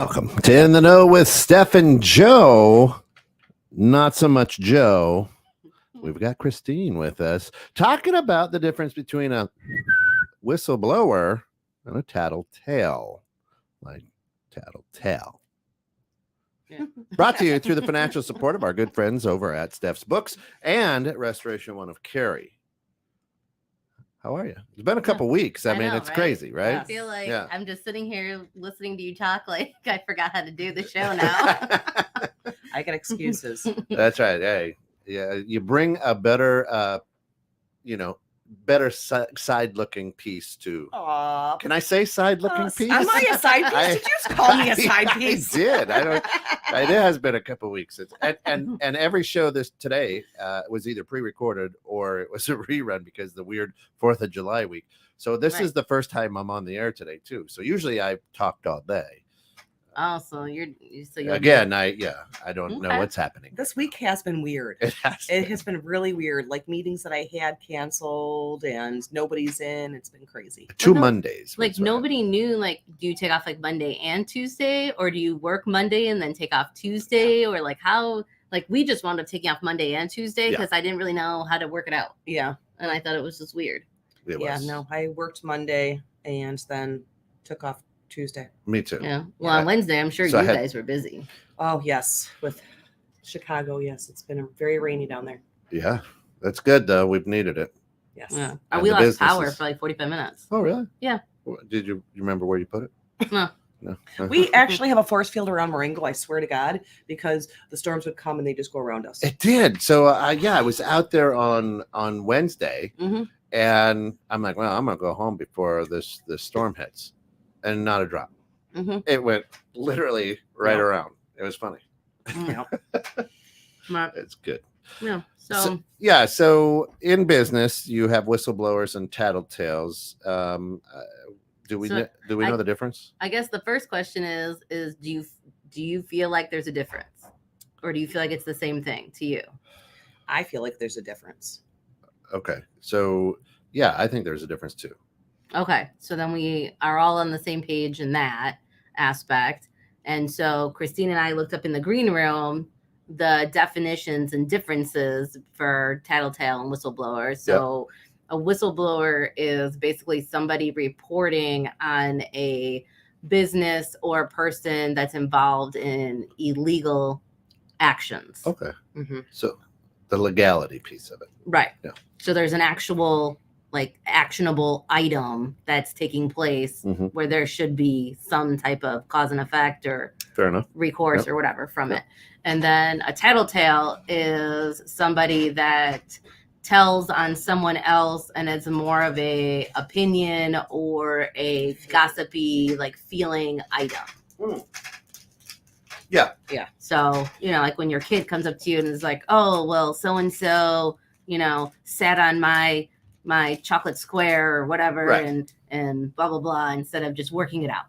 Welcome to In the Know with Steph and Joe. Not so much Joe. We've got Christine with us talking about the difference between a whistleblower and a tattletale. Like tattletale. Yeah. Brought to you through the financial support of our good friends over at Steph's Books and at Restoration One of Cary. How are you? It's been a couple weeks. I mean, know, it's right? crazy, right? I feel like I'm just sitting here listening to you talk like I forgot how to do the show now. I got excuses. That's right. Hey, yeah, you bring a better, better side-looking piece to. Aw. Can I say side-looking piece? Am I a side piece? Did you just call me a side piece? I did. I don't. It has been a couple of weeks. And every show today was either pre-recorded or it was a rerun because the weird 4th of July week. So this is the first time I'm on the air today too. So usually I've talked all day. Oh, so you're again. I don't know what's happening. This week has been weird. It has been really weird. Like meetings that I had canceled and nobody's in. It's been crazy. 2 Mondays. Like nobody knew. Like, do you take off like Monday and Tuesday, or do you work Monday and then take off Tuesday, or like how? Like we just wound up taking off Monday and Tuesday because I didn't really know how to work it out. Yeah, and I thought it was just weird. No, I worked Monday and then took off Tuesday. Me too. Yeah. Well, on Wednesday, I'm sure you guys were busy. Oh, yes. With Chicago, yes. It's been very rainy down there. Yeah. That's good, though. We've needed it. Yes. Yeah. We lost power for like 45 minutes. Oh, really? Yeah. Did you remember where you put it? No. No. We actually have a force field around Marengo, I swear to God, because the storms would come and they just go around us. It did. So, I was out there on Wednesday, and I'm like, well, I'm going to go home before this storm hits. And not a drop. It went literally right around. It was funny. It's good. Yeah. So in business, you have whistleblowers and tattletales. Do we know the difference? I guess the first question is do you feel like there's a difference, or do you feel like it's the same thing to you? I feel like there's a difference. Okay. So yeah, I think there's a difference too. Okay, so then we are all on the same page in that aspect. And so Christine and I looked up in the green room the definitions and differences for tattletale and whistleblower. So a whistleblower is basically somebody reporting on a business or person that's involved in illegal actions. Okay. So the legality piece of it. Right. Yeah. So there's an actual like actionable item that's taking place where there should be some type of cause and effect or fair enough recourse or whatever from it. And then a tattletale is somebody that tells on someone else and it's more of a opinion or a gossipy like feeling item. Yeah. So, like when your kid comes up to you and is like, oh, well, so-and-so, sat on my chocolate square or whatever, and blah, blah, blah, instead of just working it out.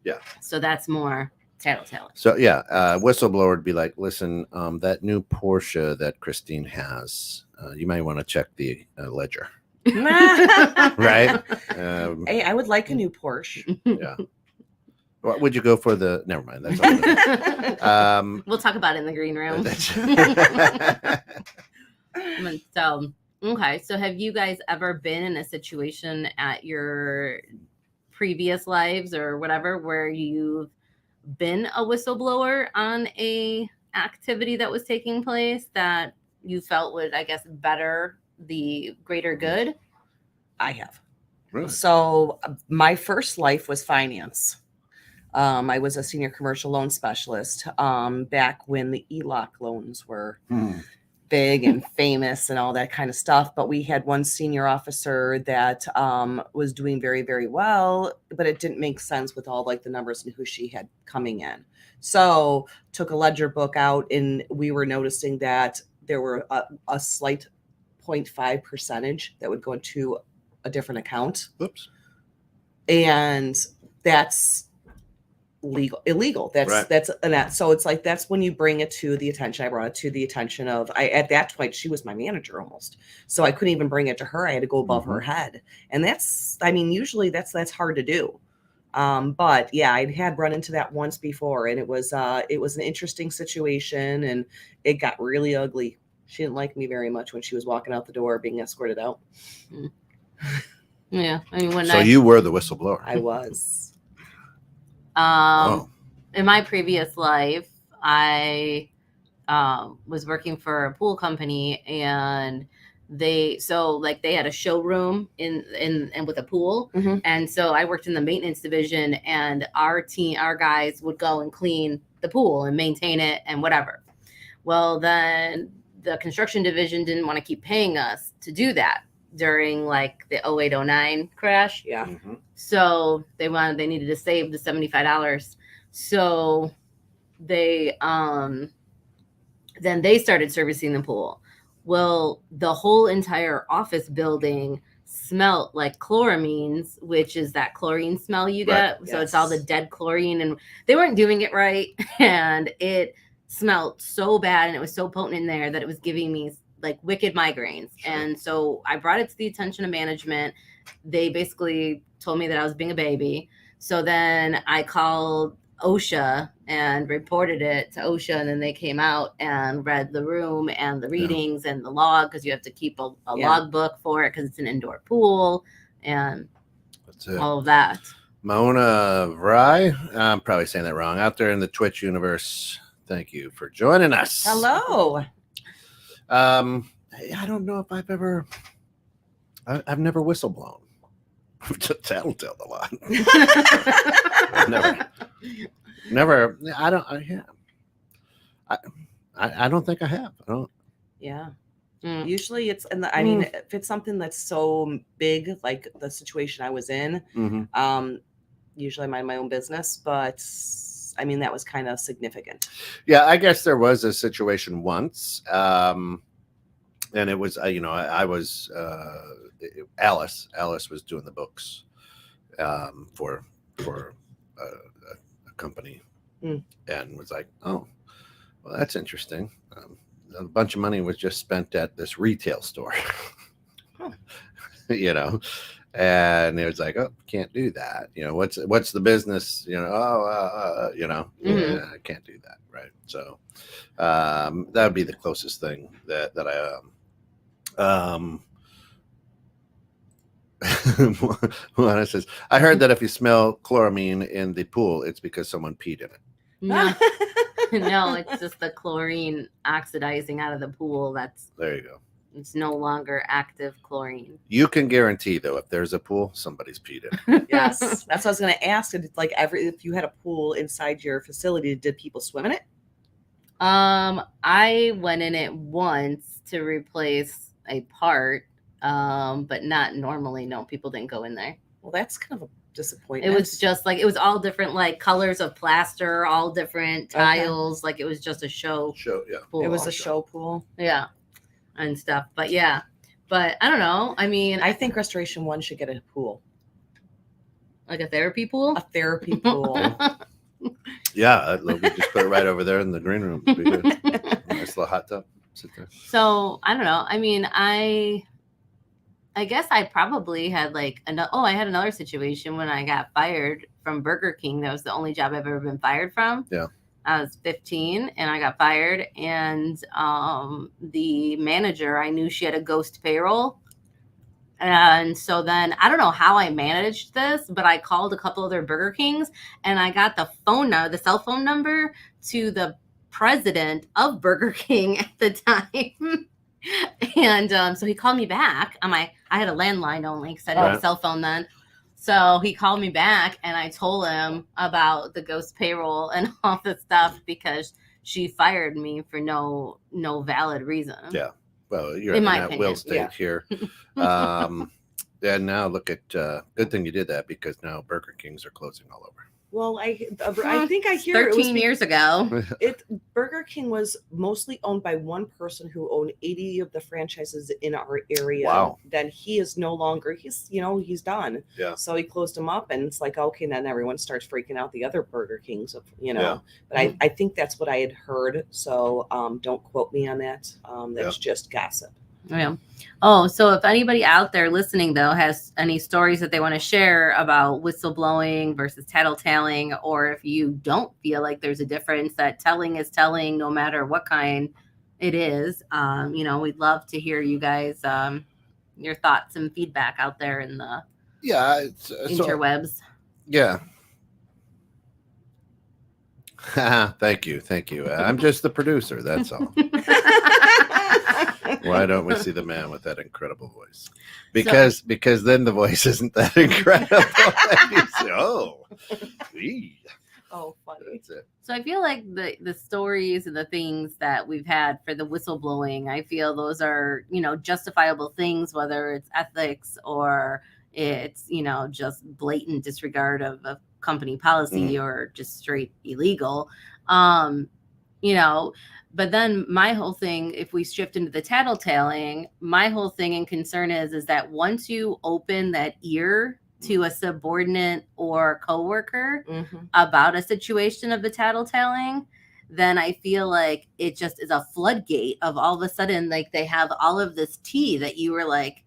Yeah. So that's more tattletale. So whistleblower would be like, listen, that new Porsche that Christine has, you might want to check the ledger. Right? Hey, I would like a new Porsche. Yeah. What would you go for never mind. That's all. We'll talk about it in the green room. So, okay. So have you guys ever been in a situation at your previous lives or whatever where you've been a whistleblower on a activity that was taking place that you felt would, I guess, better the greater good? I have. Really? So my first life was finance. I was a senior commercial loan specialist back when the ELOC loans were big and famous and all that kind of stuff. But we had one senior officer that was doing very, very well, but it didn't make sense with all like the numbers and who she had coming in. So took a ledger book out and we were noticing that there were a slight 0.5% that would go into a different account. Oops. And that's illegal. So it's like, that's when you bring it to the attention. I brought it to the attention of, at that point, she was my manager almost. So I couldn't even bring it to her. I had to go above her head. And usually that's hard to do. But yeah, I had run into that once before, and it was an interesting situation, and it got really ugly. She didn't like me very much when she was walking out the door being escorted out. Yeah, I mean, So you were the whistleblower. I was. In my previous life, I was working for a pool company, and they had a showroom in with a pool. Mhm. And so I worked in the maintenance division, and our guys would go and clean the pool and maintain it and whatever. Well, then the construction division didn't want to keep paying us to do that during like the 08-09 crash. Yeah. Mm-hmm. So they needed to save the $75. So they then they started servicing the pool. Well, the whole entire office building smelled like chloramines, which is that chlorine smell you get. Right. So it's all the dead chlorine, and they weren't doing it right. And it smelled so bad, and it was so potent in there that it was giving me like wicked migraines. Sure. And so I brought it to the attention of management. They basically told me that I was being a baby. So then I called OSHA and reported it to OSHA, and then they came out and read the room and the readings and the log, because you have to keep a log book for it because it's an indoor pool, and that's it. all of that. Mona Vry, I'm probably saying that wrong, out there in the Twitch universe. Thank you for joining us. Hello. I don't know if I've never whistleblown. Tattle told a lot. Never. I don't think I have. I don't. Yeah. Mm. Usually it's I mean, if it's something that's so big, like the situation I was in, usually I mind my own business, but I mean, that was kind of significant. Yeah, I guess there was a situation once, and it was, I was, Alice was doing the books for a company, and was like, oh, well, that's interesting. A bunch of money was just spent at this retail store, and it was like, oh, can't do that. What's the business? Yeah, I can't do that. Right. So that would be the closest thing that I Juana says, I heard that if you smell chloramine in the pool, it's because someone peed in it. No, no, it's just the chlorine oxidizing out of the pool. There you go. It's no longer active chlorine. You can guarantee, though, if there's a pool, somebody's peed in it. Yes, that's what I was going to ask. It's like if you had a pool inside your facility, did people swim in it? I went in it once to replace a part, but not normally. No, people didn't go in there. Well, that's kind of a disappointment. It was just like, it was all different, like colors of plaster, all different tiles. Like it was just a show. Yeah. Pool. It was a show pool. Yeah. And stuff. But yeah. But I don't know. I mean, I think Restoration 1 should get a pool. Like a therapy pool? A therapy pool. Yeah, we just put it right over there in the green room. Be good. Nice little hot tub. Sit there. So I don't know. I mean, I guess I probably had like I had another situation when I got fired from Burger King. That was the only job I've ever been fired from. Yeah. I was 15 and I got fired, and the manager, I knew she had a ghost payroll. And so then I don't know how I managed this, but I called a couple of their Burger Kings, and I got the cell phone number to the president of Burger King at the time. And so he called me back. I had a landline only because I didn't have a cell phone then. So he called me back, and I told him about the ghost payroll and all this stuff because she fired me for no valid reason. Yeah. Well, you're in my that opinion. will state here. And now look at, good thing you did that, because now Burger Kings are closing all over. Well, I think I hear 13 years ago. Burger King was mostly owned by one person who owned 80 of the franchises in our area. Wow. Then he is no longer, he's done. Yeah. So he closed them up, and it's like, okay, then everyone starts freaking out the other Burger Kings, Yeah. But I think that's what I had heard. So don't quote me on that. That's just gossip. Yeah. Oh, so if anybody out there listening though has any stories that they want to share about whistleblowing versus tattletaling, or if you don't feel like there's a difference, that telling is telling no matter what kind it is, we'd love to hear you guys your thoughts and feedback out there in the interwebs. Yeah. Thank you. I'm just the producer. That's all. Why don't we see the man with that incredible voice? Because then the voice isn't that incredible. You say, oh, gee. Oh, funny. That's it. So I feel like the stories and the things that we've had for the whistleblowing, I feel those are, justifiable things, whether it's ethics or it's, just blatant disregard of company policy or just straight illegal. But then my whole thing, if we shift into the tattletaling, my whole thing and concern is that once you open that ear to a subordinate or coworker about a situation of the tattletaling, then I feel like it just is a floodgate of all of a sudden, like they have all of this tea that you were like,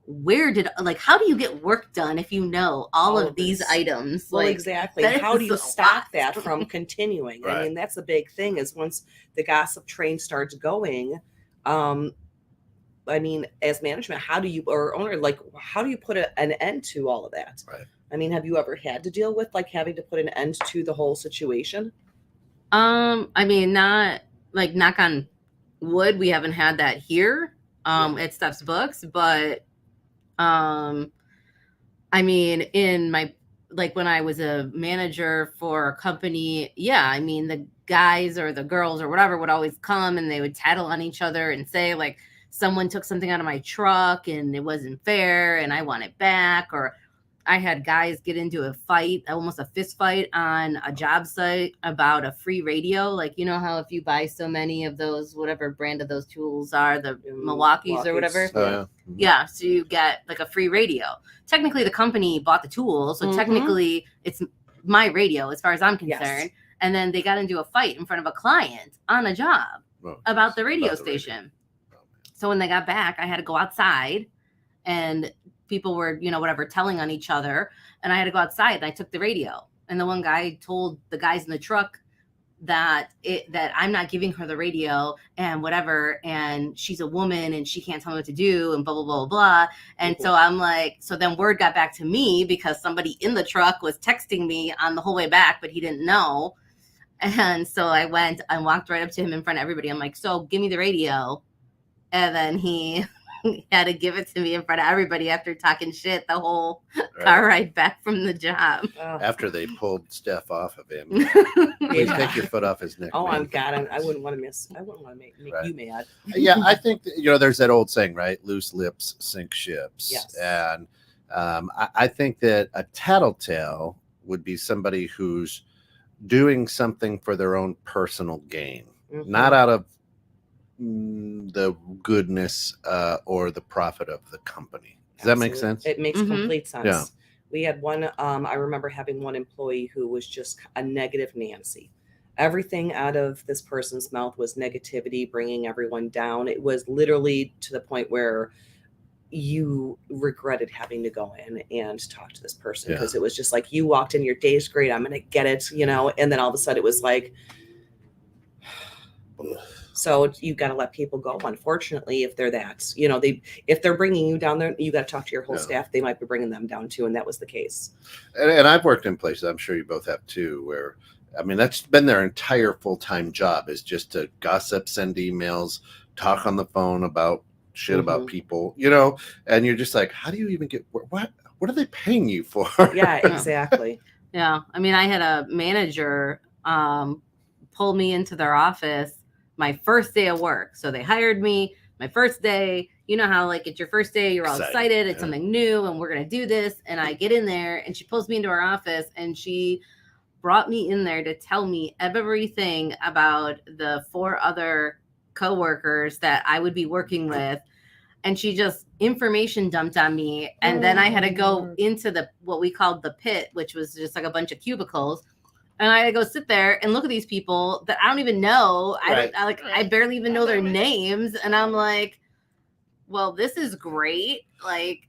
how do you get work done if you know all of these items? Well, exactly. How do you stop that from continuing? Right. I mean, that's a big thing is once the gossip train starts going, I mean, as management, how do you, or owner, how do you put an end to all of that? Right. I mean, have you ever had to deal with having to put an end to the whole situation? I mean, not like knock on wood, we haven't had that here at Steph's Books, but I mean, in my, when I was a manager for a company, I mean, the guys or the girls or whatever would always come and they would tattle on each other and say someone took something out of my truck and it wasn't fair and I want it back. Or I had guys get into a fight, almost a fist fight on a job site about a free radio. How if you buy so many of those, whatever brand of those tools are, the Milwaukee's or whatever. Oh, yeah. So you get a free radio. Technically the company bought the tool. So technically it's my radio as far as I'm concerned. Yes. And then they got into a fight in front of a client on a job about the radio station. So when they got back, I had to go outside and people were, telling on each other. And I had to go outside and I took the radio. And the one guy told the guys in the truck that I'm not giving her the radio and whatever. And she's a woman and she can't tell me what to do and blah, blah, blah, blah. And so I'm so then word got back to me because somebody in the truck was texting me on the whole way back, but he didn't know. And so I went and walked right up to him in front of everybody. I'm like, so give me the radio. And then he had to give it to me in front of everybody after talking shit the whole car ride back from the job. After they pulled Steph off of him. Please take your foot off his neck. Oh, I wouldn't want to make you mad. Yeah, I think that, there's that old saying, right? Loose lips sink ships. Yes. And I think that a tattletale would be somebody who's doing something for their own personal gain, not out of the goodness or the profit of the company. Does that make sense? It makes complete sense. Yeah. We had one, I remember having one employee who was just a negative Nancy. Everything out of this person's mouth was negativity, bringing everyone down. It was literally to the point where you regretted having to go in and talk to this person because it was just like, you walked in, your day's great, I'm going to get it, and then all of a sudden it was like, so you got to let people go. Unfortunately, if they're that, if they're bringing you down there, you got to talk to your whole staff. They might be bringing them down too. And that was the case. And I've worked in places, I'm sure you both have too, where, I mean, that's been their entire full-time job is just to gossip, send emails, talk on the phone about shit about people, and you're just like, how do you even get, what are they paying you for? Yeah, exactly. Yeah. I mean, I had a manager pull me into their office my first day of work. So they hired me my first day. You know how it's your first day, you're all excited. It's something new and we're going to do this. And I get in there and she pulls me into her office and she brought me in there to tell me everything about the 4 other coworkers that I would be working with. And she just information dumped on me. And then I had to go into what we called the pit, which was just like a bunch of cubicles. And I had to go sit there and look at these people that I don't even know. I barely even know their names. And I'm like, well, this is great. Like,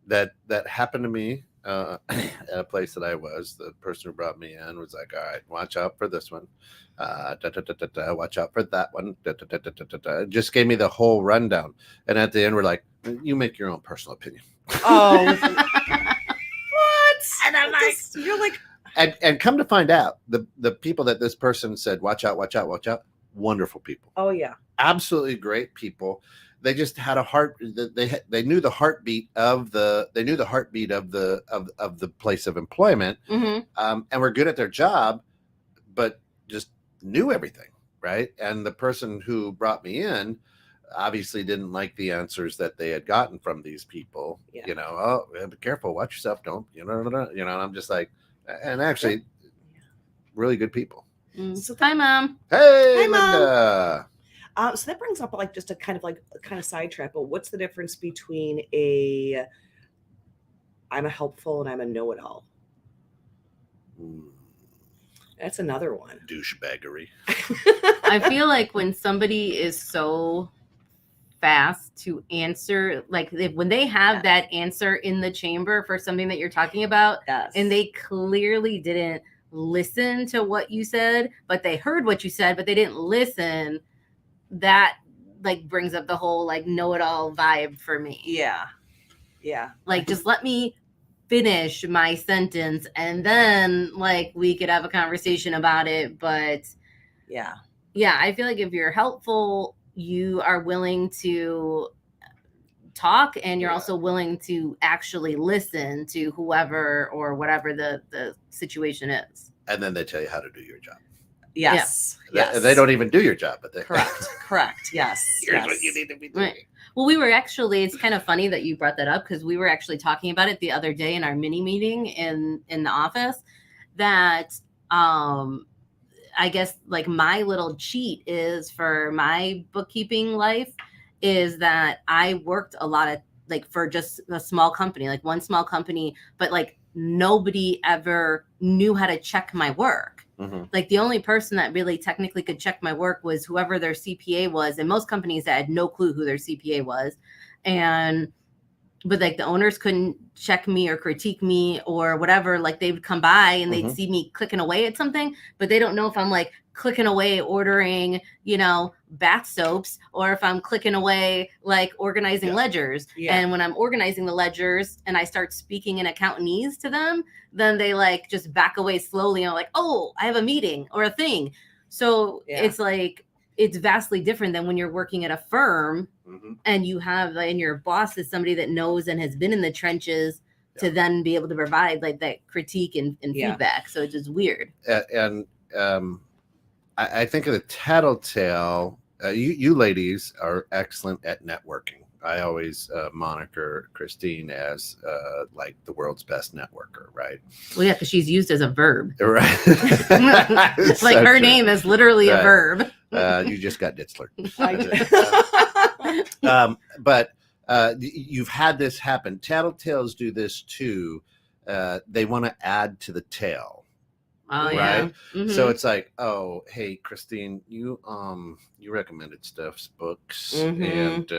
That happened to me at a place that I was. The person who brought me in was like, all right, watch out for this one. Watch out for that one. Just gave me the whole rundown. And at the end, we're like, you make your own personal opinion. Oh, what? And I'm like, You're like, And come to find out, the people that this person said, watch out, wonderful people. oh yeah, Absolutely great people. They just had a heart. They knew the heartbeat of the place of employment, and were good at their job, but just knew everything, right? And the person who brought me in obviously didn't like the answers that they had gotten from these people. Yeah. You know, oh, be careful, watch yourself, don't And I'm just like, and actually, really good people. So hi, Mom. Hey, Hi, Mom. Linda. So that brings up like just a kind of sidetrack. But what's the difference between I'm a helpful and I'm a know-it-all? That's another one. Douchebaggery. I feel like when somebody is so fast to answer, like when they have that answer in the chamber for something that you're talking about, Yes. and they clearly didn't listen to what you said, but they heard what you said, but they didn't listen, that like brings up the whole like know-it-all vibe for me. Yeah. Like, just let me finish my sentence and then like we could have a conversation about it. But yeah, I feel like if you're helpful, you are willing to talk, and you're also willing to actually listen to whoever or whatever the situation is. And then they tell you how to do your job. Yes. They don't even do your job, but they Correct. Yes. Here's what you need to be doing. Right. Well, we were actually, it's kind of funny that you brought that up, because we were actually talking about it the other day in our mini meeting in the office, that I guess like my little cheat is for my bookkeeping life is that I worked a lot of like for just a small company, like one small company, but like nobody ever knew how to check my work. Like the only person that really technically could check my work was whoever their CPA was. And most companies that had no clue who their CPA was. But like the owners couldn't check me or critique me or whatever. Like they would come by and they'd see me clicking away at something, but they don't know if I'm like clicking away ordering, bath soaps, or if I'm clicking away like organizing ledgers. And when I'm organizing the ledgers and I start speaking in accountanese to them, then they like just back away slowly and like, oh, I have a meeting or a thing. So it's like, it's vastly different than when you're working at a firm and you have, and your boss is somebody that knows and has been in the trenches to then be able to provide like that critique and feedback. So it's just weird. And I think of the tattletale. You ladies are excellent at networking. I always moniker Christine as like the world's best networker, right? Well, yeah, because she's used as a verb. Right. Like so her true. name is literally a verb. You just got ditzler. But you've had this happen. Tattletales do this too. They want to add to the tale. Oh, right. Yeah. So it's like, oh, hey, Christine, you recommended Steph's books, and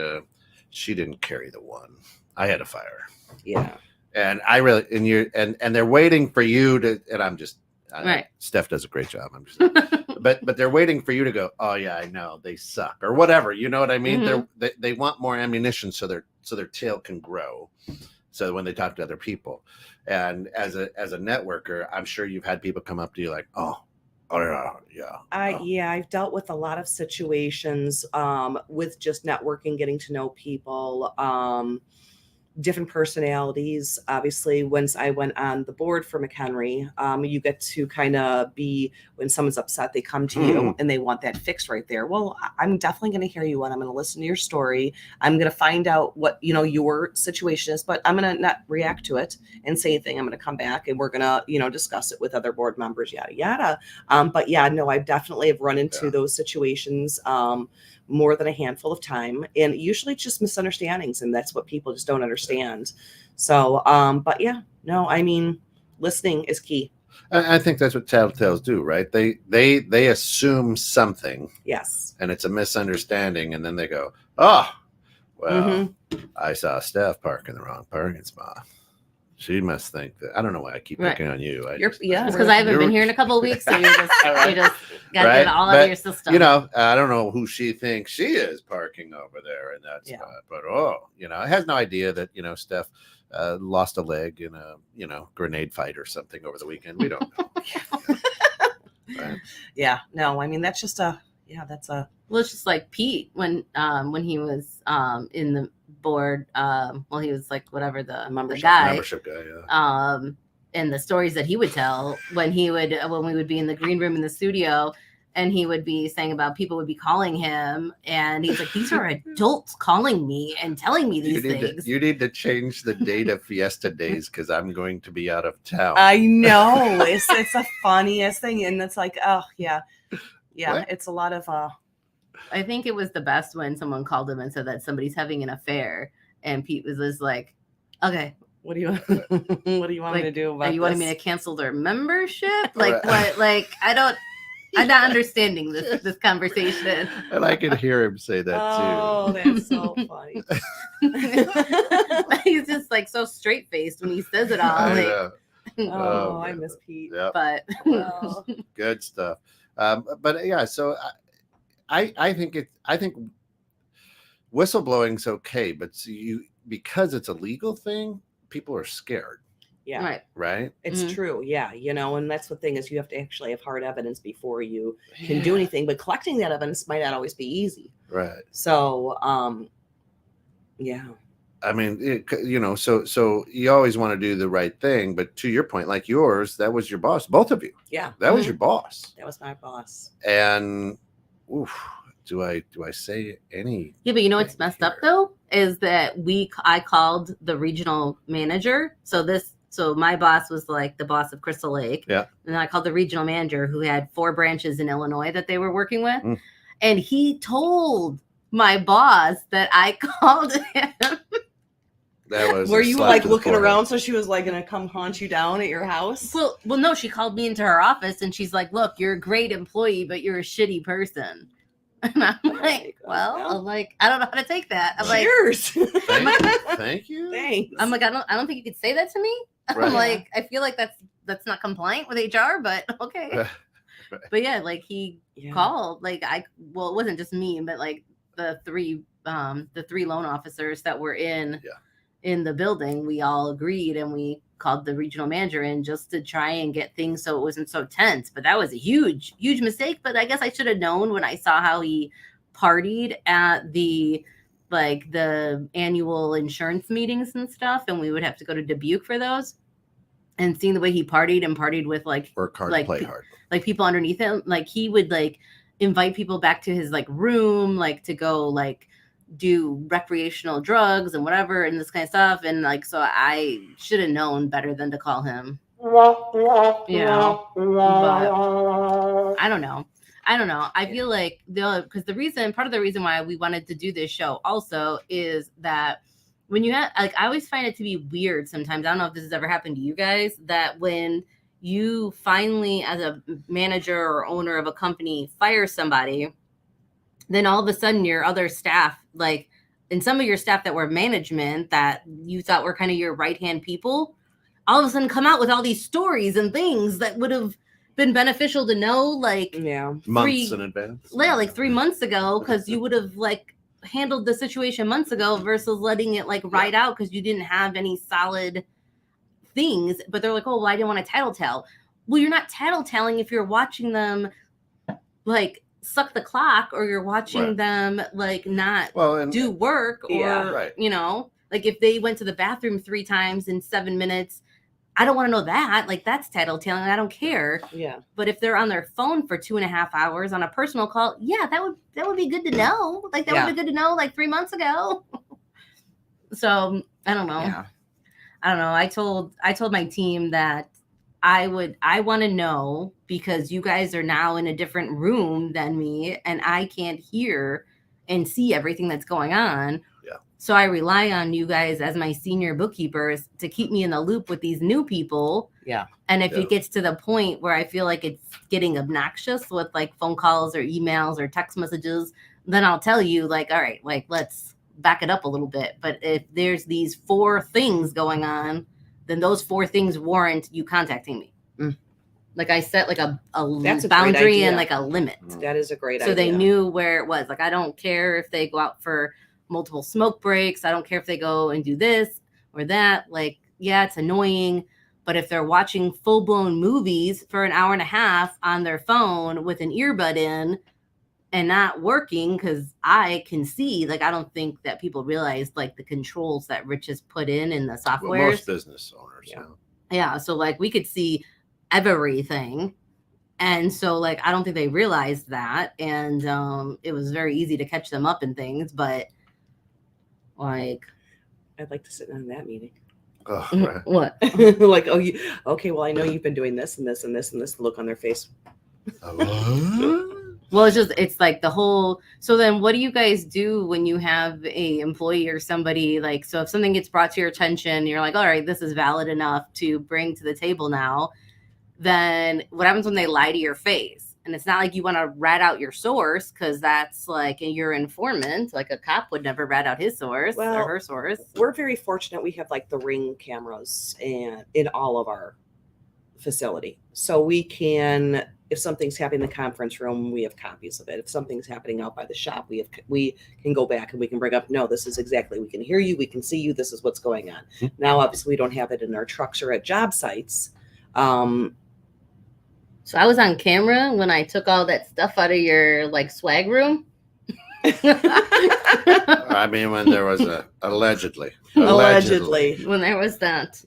she didn't carry the one. I had to fire her. Yeah. And I really, and they're waiting for you to, and I'm just, Right. Steph does a great job. I'm just, but they're waiting for you to go, oh yeah, I know they suck or whatever. You know what I mean? They want more ammunition so their tail can grow. So when they talk to other people, and as a networker, I'm sure you've had people come up to you like, oh yeah. I've dealt with a lot of situations with just networking, getting to know people, different personalities. Obviously, once I went on the board for McHenry, you get to kind of be, when someone's upset, they come to you and they want that fixed right there. Well, I'm definitely going to hear you and I'm going to listen to your story. I'm going to find out what, your situation is, but I'm going to not react to it and say anything. I'm going to come back and we're going to, discuss it with other board members, yada, yada. But yeah, no, I definitely have run into those situations more than a handful of time, and usually it's just misunderstandings, and that's what people just don't understand. So but yeah, no, I mean, listening is key. I think that's what tattletales do, right? They assume something, yes, and it's a misunderstanding, and then they go, oh Well, I saw Steph park in the wrong parking spot. She must think that. I don't know why I keep picking on you. Yeah. It's because I haven't been here in a couple of weeks, so you just got to get it all out of your system. You know, I don't know who she thinks she is parking over there in that spot, but it has no idea that Steph lost a leg in a grenade fight or something over the weekend. We don't know. Right? Yeah, no, I mean that's just that's a. Well, it's just like Pete when he was in the board. He was like whatever the membership guy. Yeah. And the stories that he would tell when we would be in the green room in the studio, and he would be saying about people would be calling him, and he's like, these are adults calling me and telling me these things. You need to change the date of Fiesta Days because I'm going to be out of town. I know it's the funniest thing, and it's like, oh yeah, what? It's a lot of. I think it was the best when someone called him and said that somebody's having an affair, and Pete was just like, okay. What do you want me to do about this? Are you wanting me to cancel their membership? Like right. What? Like I'm not understanding this conversation. And I could hear him say that too. Oh, that's so funny. He's just like so straight faced when he says it all. I miss Pete. Yep. But good stuff. But yeah, so I think whistleblowing's okay, but because it's a legal thing, people are scared. Yeah. Right. It's true. Yeah. And that's the thing is you have to actually have hard evidence before you can do anything, but collecting that evidence might not always be easy. Right. So, yeah. I mean, so you always want to do the right thing, but to your point, like yours, that was your boss, both of you. Yeah. That was your boss. That was my boss. And do I say any? Yeah, but you know what's messed up though is that I called the regional manager. So my boss was like the boss of Crystal Lake. Yeah. And I called the regional manager who had 4 branches in Illinois that they were working with. And he told my boss that I called him. That was. Were you like looking around so she was like going to come hunt you down at your house? Well, no, she called me into her office and she's like, look, you're a great employee, but you're a shitty person. And I'm like, I don't know how to take that. I'm Cheers. Like, thank you. Thanks. I'm like, I don't think you could say that to me. Right. I'm like, I feel like that's not compliant with HR, but okay. Right. But yeah, like he called, like it wasn't just me, but like the three loan officers that were in the building, we all agreed and we called the regional manager in just to try and get things so it wasn't so tense. But that was a huge mistake. But I guess I should have known when I saw how he partied at the annual insurance meetings and stuff, and we would have to go to Dubuque for those, and seeing the way he partied with like work hard, play hard, like people underneath him, like he would like invite people back to his like room, like to go like do recreational drugs and whatever and this kind of stuff, and like so I should have known better than to call him, but I don't know. I feel like part of the reason why we wanted to do this show also is that when you have, like, I always find it to be weird sometimes. I don't know if this has ever happened to you guys, that when you finally, as a manager or owner of a company, fire somebody, then all of a sudden your other staff, like, and some of your staff that were management that you thought were kind of your right-hand people, all of a sudden come out with all these stories and things that would have been beneficial to know, like months in advance. Yeah, like 3 months ago, because you would have like handled the situation months ago versus letting it like ride out because you didn't have any solid things. But they're like, oh, well, I didn't want to tattletale. Well, you're not tattletelling if you're watching them like suck the clock, or you're watching them like not do work, or you know, like if they went to the bathroom 3 times in 7 minutes. I don't want to know that. Like, that's tattletelling. I don't care. Yeah. But if they're on their phone for 2.5 hours on a personal call, that would be good to know. Like, that would be good to know like 3 months ago. So I don't know. Yeah. I don't know. I told my team that I want to know, because you guys are now in a different room than me and I can't hear and see everything that's going on. So I rely on you guys as my senior bookkeepers to keep me in the loop with these new people. Yeah. And if it gets to the point where I feel like it's getting obnoxious with like phone calls or emails or text messages, then I'll tell you like, all right, like let's back it up a little bit. But if there's these 4 things going on, then those 4 things warrant you contacting me. Like I set like a That's a great boundary idea. and like a limit. That is a great So idea. they knew where it was. Like, I don't care if they go out for multiple smoke breaks. I don't care if they go and do this or that. Like, yeah, it's annoying. But if they're watching full-blown movies for an hour and a half on their phone with an earbud in and not working, because I can see, like, I don't think that people realize, like, the controls that Rich has put in the software. Well, most business owners, Yeah, so, like, we could see everything. And so, like, I don't think they realized that. And it was very easy to catch them up in things. But, like... I'd like to sit in on that meeting. Oh, right. What? Like, okay, well, I know you've been doing this and this and this and this. Look on their face. Well, it's like the whole... So then what do you guys do when you have a employee or somebody, like, so if something gets brought to your attention, you're like, all right, this is valid enough to bring to the table now, then what happens when they lie to your face? And it's not like you want to rat out your source, because that's like your informant. Like a cop would never rat out his source or her source. We're very fortunate. We have like the Ring cameras and in all of our facility. So we can, if something's happening in the conference room, we have copies of it. If something's happening out by the shop, we can go back and we can bring up, no, this is exactly, we can hear you, we can see you, this is what's going on. Now, obviously, we don't have it in our trucks or at job sites. So I was on camera when I took all that stuff out of your like swag room. I mean, when there was allegedly When there was that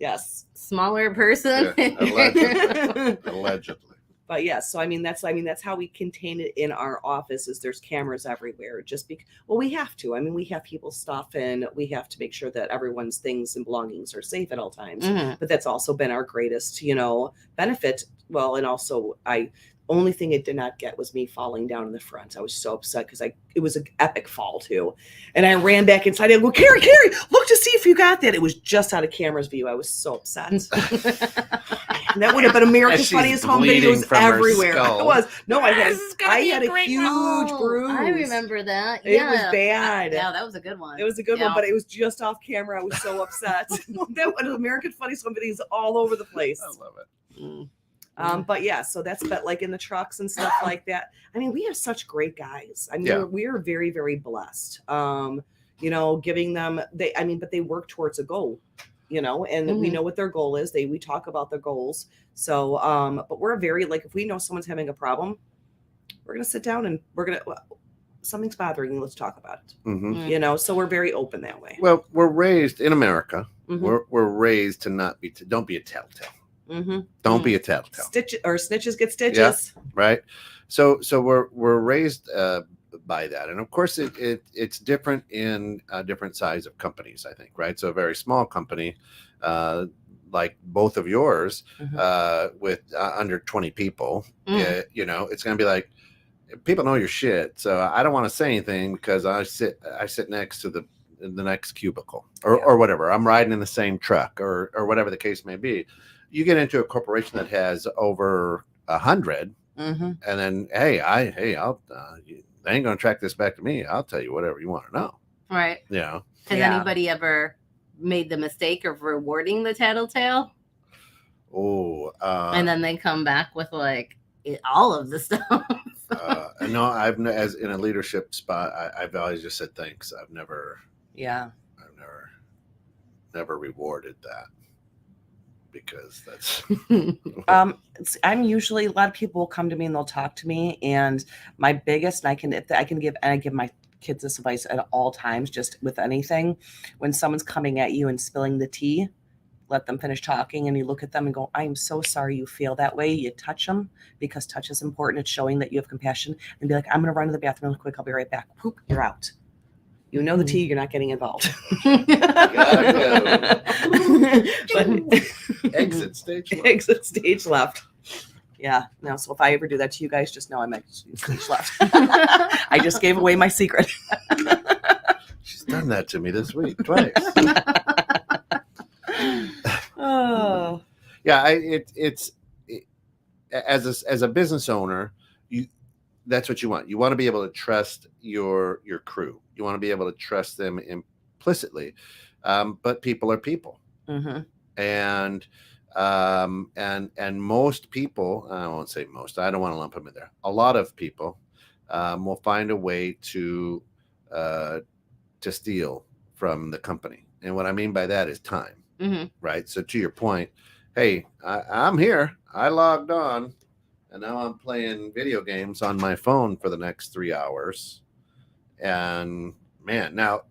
smaller person. Yeah, allegedly. But yes, so I mean that's how we contain it in our office. Is there's cameras everywhere. Just because, well, we have to. I mean, we have people stuff in. We have to make sure that everyone's things and belongings are safe at all times. But that's also been our greatest, benefit. Well, and also only thing it did not get was me falling down in the front. I was so upset because it was an epic fall too. And I ran back inside. I go, Carrie, look to see if you got that. It was just out of camera's view. I was so upset. And that would have been America's Funniest Home Videos everywhere. It was. No, I had a huge bruise. I remember that. It was bad. Yeah, that was a good one. It was a good one, but it was just off camera. I was so upset. That was America's Funniest Home Videos all over the place. I love it. But yeah, so but like in the trucks and stuff like that. I mean, we have such great guys. I mean, we are very, very blessed. Giving them but they work towards a goal, and we know what their goal is. We talk about their goals. So, but we're very, like, if we know someone's having a problem, we're going to sit down and something's bothering you. Let's talk about it. So we're very open that way. Well, we're raised in America. We're raised to don't be a telltale. Don't be a telltale. Snitches get stitches. Yeah, right. So we're raised by that, and of course it's different in different size of companies. I think, right? So a very small company, like both of yours, with under 20 people, it's going to be like, people know your shit. So I don't want to say anything because I sit next to the next cubicle or whatever. I'm riding in the same truck or whatever the case may be. You get into a corporation that has over 100, and then I'll they ain't gonna track this back to me. I'll tell you whatever you want to know. Right. Yeah. Has anybody ever made the mistake of rewarding the tattletale? Oh. And then they come back with like all of the stuff. No, as in a leadership spot, I've always just said thanks. I've never rewarded that. Because that's I'm usually, a lot of people will come to me and they'll talk to me, and my biggest, I give my kids this advice at all times, just with anything. When someone's coming at you and spilling the tea, let them finish talking, and you look at them and go, I am so sorry you feel that way. You touch them, because touch is important. It's showing that you have compassion, and be like, I'm going to run to the bathroom real quick. I'll be right back. Poop, you're out. You know the tea, you're not getting involved. Gotta go. But exit stage left. Yeah. No, so if I ever do that to you guys, just know I'm exit stage left. I just gave away my secret. She's done that to me this week twice. Oh. Yeah, it's as a business owner, that's what you want. You want to be able to trust your crew. You want to be able to trust them implicitly. But people are people. Mm-hmm. And most people, I won't say most, I don't want to lump them in there. A lot of people will find a way to steal from the company. And what I mean by that is time, right? So to your point, hey, I'm here. I logged on, and now I'm playing video games on my phone for the next 3 hours. And man, now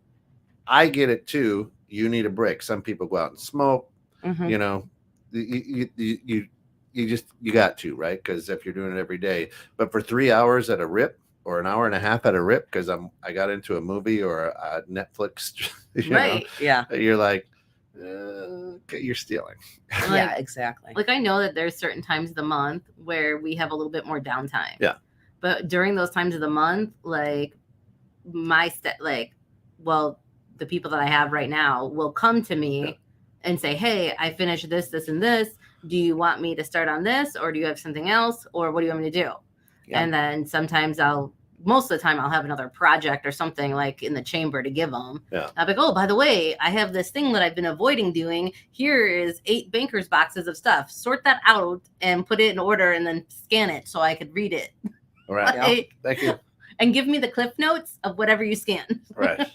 I get it too. You need a break. Some people go out and smoke. Mm-hmm. You know, you got to, right? Because if you're doing it every day, but for 3 hours at a rip, or an hour and a half at a rip, because I got into a movie or a Netflix, Right. Yeah. You're like, okay, you're stealing. Yeah, exactly. Like I know that there's certain times of the month where we have a little bit more downtime. Yeah. But during those times of the month, like the people that I have right now will come to me and say, hey, I finished this, this, and this. Do you want me to start on this, or do you have something else, or what do you want me to do? Yeah. And then sometimes most of the time I'll have another project or something like in the chamber to give them. Yeah. I'll be like, oh, by the way, I have this thing that I've been avoiding doing. Here is 8 bankers boxes of stuff. Sort that out and put it in order and then scan it so I could read it. All right. Like, Thank you. And give me the cliff notes of whatever you scan. Right.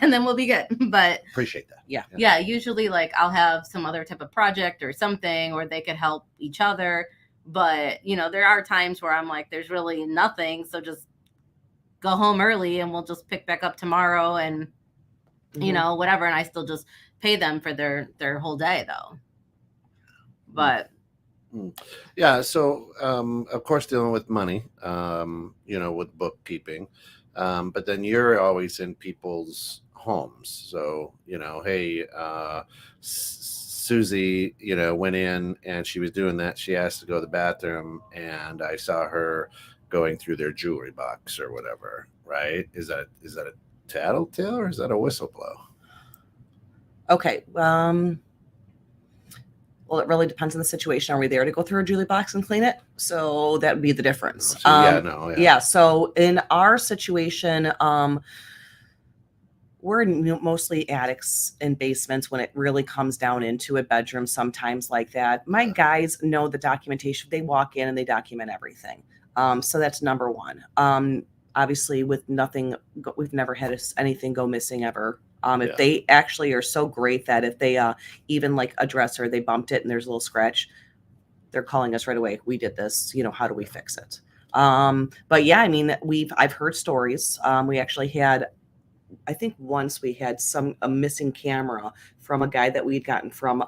And then we'll be good. But appreciate that. Yeah. Usually like I'll have some other type of project or something, or they could help each other. But, there are times where I'm like, there's really nothing. So just go home early and we'll just pick back up tomorrow and, whatever. And I still just pay them for their whole day though. But yeah. So, of course, dealing with money, with bookkeeping. But then you're always in people's homes. So, hey, Susie, went in and she was doing that. She asked to go to the bathroom, and I saw her going through their jewelry box or whatever. Right? Is that a tattletale or is that a whistleblow? Okay. Well, it really depends on the situation. Are we there to go through a jewelry box and clean it? So that would be the difference. Yeah. So in our situation, we're mostly attics and basements when it really comes down into a bedroom, sometimes like that. My guys know the documentation. They walk in and they document everything. So that's number one. Obviously, with nothing, we've never had anything go missing ever. If they actually are so great that if they even like a dresser, they bumped it and there's a little scratch, they're calling us right away. We did this, how do we fix it? But yeah, I mean, I've heard stories. We actually had, I think once we had a missing camera from a guy that we'd gotten from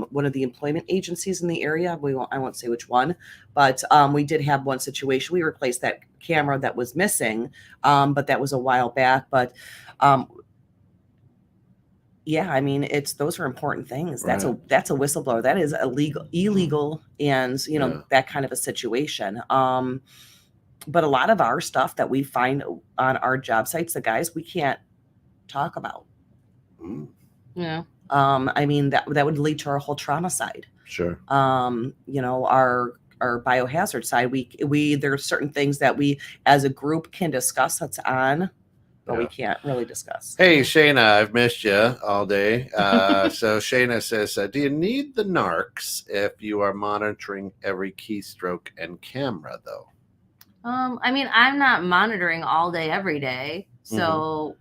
one of the employment agencies in the area. I won't say which one, but we did have one situation. We replaced that camera that was missing, but that was a while back. But yeah, I mean, those are important things. That's Right. That's a whistleblower. That is illegal, and that kind of a situation. But a lot of our stuff that we find on our job sites, the guys, we can't talk about. Yeah. I mean, that would lead to our whole trauma side. Sure. Our biohazard side, we there are certain things that we as a group can discuss that's on, but we can't really discuss. Hey, Shayna, I've missed you all day. So Shayna says, do you need the narcs if you are monitoring every keystroke and camera, though? I mean, I'm not monitoring all day, every day. So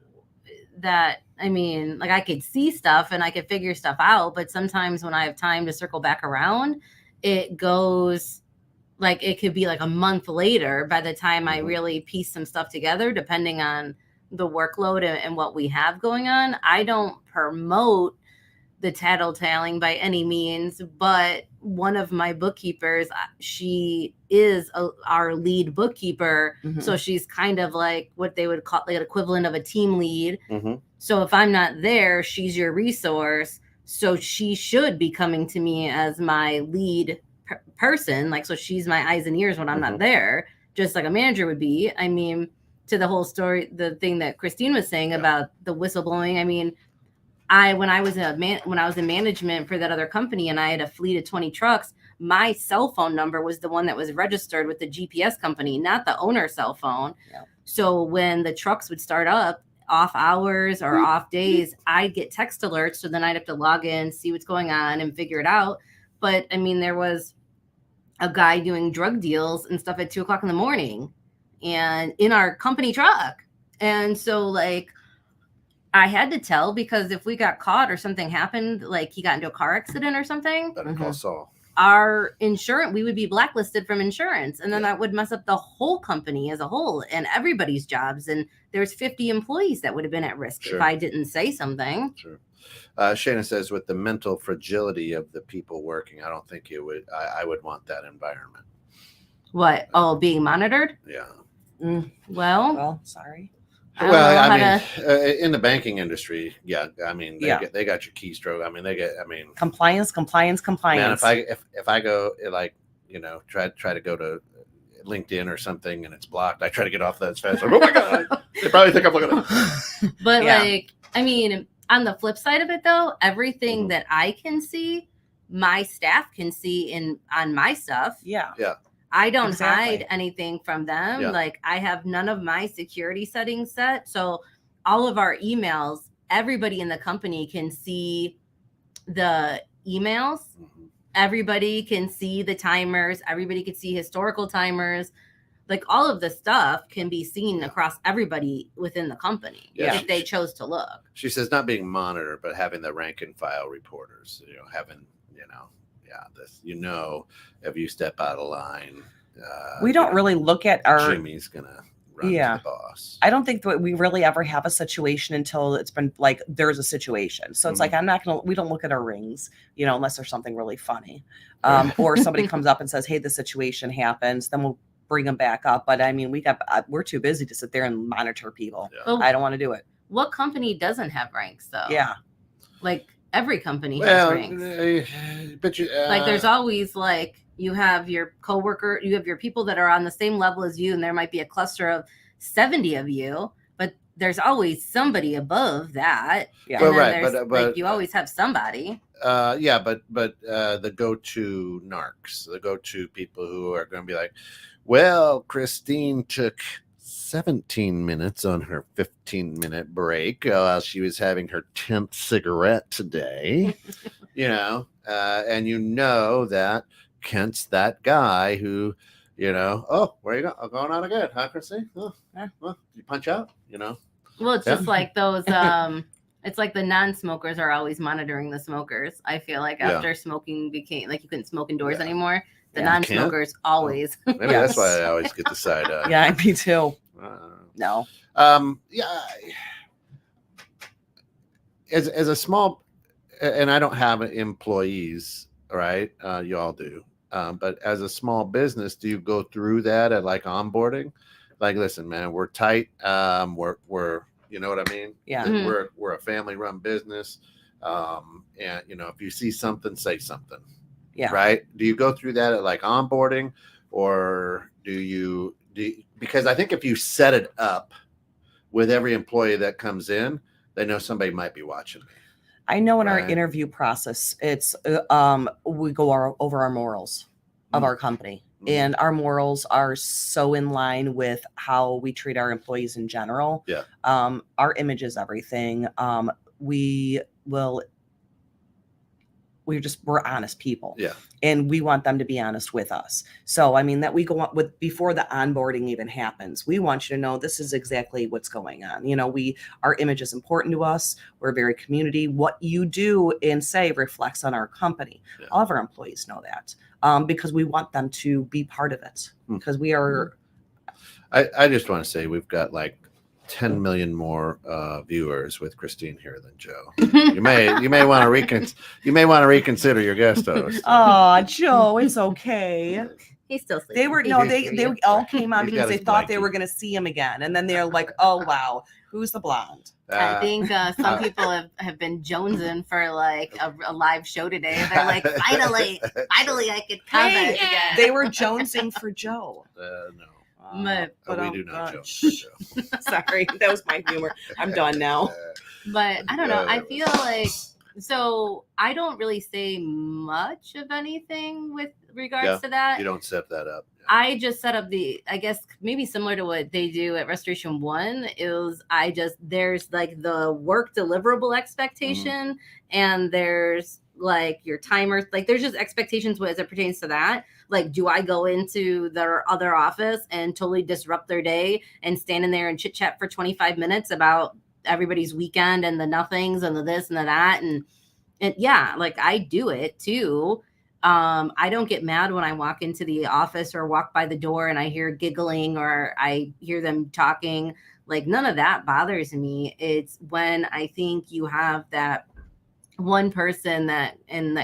that, I mean, like I could see stuff and I could figure stuff out. But sometimes when I have time to circle back around, it goes like, it could be like a month later by the time I really piece some stuff together, depending on the workload and what we have going on. I don't promote the tattletaling by any means, but one of my bookkeepers, she is our lead bookkeeper. So she's kind of like what they would call like an equivalent of a team lead. So if I'm not there, she's your resource. So she should be coming to me as my lead person. Like, so she's my eyes and ears when I'm not there, just like a manager would be. I mean, to the whole story, the thing that Christine was saying about the whistleblowing. I mean, when I was in management for that other company and I had a fleet of 20 trucks, my cell phone number was the one that was registered with the GPS company, not the owner's cell phone. So when the trucks would start up, off hours or off days, I'd get text alerts. So then I'd have to log in, see what's going on and figure it out. But I mean, there was a guy doing drug deals and stuff at 2:00 in the morning and in our company truck. And so like, I had to tell, because if we got caught or something happened, like he got into a car accident or something, Better call Saul. our insurance, we would be blacklisted from insurance. And then that would mess up the whole company as a whole and everybody's jobs. And there's 50 employees that would have been at risk if I didn't say something. Sure. Shana says, with the mental fragility of the people working, I don't think I would want that environment. What? Oh, being monitored? Yeah. Well, sorry. Well, I mean, in the banking industry, yeah. I mean, they got your keystroke. I mean, compliance. Man, if I go like, try to go to LinkedIn or something and it's blocked, I try to get off that as fast. Like, oh my god, they probably think I'm looking at. But like, I mean, on the flip side of it, though, everything that I can see, my staff can see on my stuff. Yeah. I don't hide anything from them. Yeah. Like, I have none of my security settings set. So all of our emails, everybody in the company can see the emails. Everybody can see the timers. Everybody can see historical timers. Like, all of the stuff can be seen across everybody within the company if they chose to look. She says not being monitored, but having the rank and file reporters, if you step out of line, we don't really look at our Jimmy's gonna run to the boss. I don't think that we really ever have a situation until it's been like there's a situation. So it's like we don't look at our rings, unless there's something really funny, or somebody comes up and says, "Hey, the situation happens," then we'll bring them back up. But I mean, we're too busy to sit there and monitor people. Well, I don't want to do it. What company doesn't have ranks though? Yeah, like every company has ranks. But like there's always like, you have your coworker, you have your people that are on the same level as you, and there might be a cluster of 70 of you, but there's always somebody above that. Yeah, and then but you always have somebody. But the go-to narcs, the go-to people who are going to be like, well, Christine took 17 minutes on her 15-minute break while she was having her 10th cigarette today, and that Kent's that guy who, oh, where you go? Oh, going on again, huh, Christine? Oh, well, you punch out, Well, it's just like those, it's like the non-smokers are always monitoring the smokers. I feel like after smoking became, like, you couldn't smoke indoors anymore, the non-smokers always. Maybe that's why I always get the side eye. Yeah, me too. No. As a small, and I don't have employees, right? You all do. But as a small business, do you go through that at like onboarding? Like, listen, man, we're tight. We're you know what I mean? Yeah. We're a family-run business. And if you see something, say something. Yeah. Right. Do you go through that at like onboarding, or do you because I think if you set it up with every employee that comes in, they know somebody might be watching me. I know in our interview process, it's we go over our morals of our company, and our morals are so in line with how we treat our employees in general. Yeah. Our image is everything. We're honest people. Yeah. And we want them to be honest with us. So, I mean, that we go on with before the onboarding even happens, we want you to know this is exactly what's going on. Our image is important to us. We're very community. What you do and say reflects on our company. Yeah. All of our employees know that because we want them to be part of it because we are. I just want to say we've got like 10 million more viewers with Christine here than Joe. You may want to reconsider your guest host. Oh, Joe, it's okay. He's still sleeping. They all came on because they thought they were going to see him again, and then they're like, "Oh wow, who's the blonde?" I think some people have been jonesing for like a live show today. They're like, finally, I could comment again. They were jonesing for Joe. No. But we do not joke. Sorry, that was my humor. I'm done now. But I don't know. I feel like So I don't really say much of anything with regards Yeah, to that. You don't set that up. I just set up I guess maybe similar to what they do at Restoration One is there's like the work deliverable expectation and there's like your timers, like there's just expectations as it pertains to that. Like, do I go into their other office and totally disrupt their day and stand in there and chit chat for 25 minutes about everybody's weekend and the nothings and the this and the that? And yeah, like I do it too. I don't get mad when I walk into the office or walk by the door and I hear giggling or I hear them talking. Like none of that bothers me. It's when I think you have that one person that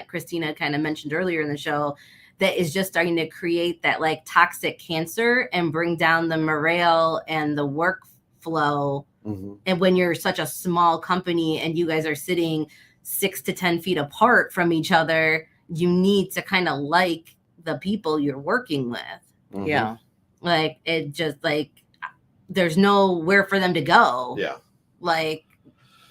Christina kind of mentioned earlier in the show that is just starting to create that like toxic cancer and bring down the morale and the workflow. And when you're such a small company and you guys are sitting 6 to 10 feet apart from each other, you need to kind of like the people you're working with. Yeah. Like it just like there's nowhere for them to go. Yeah. Like,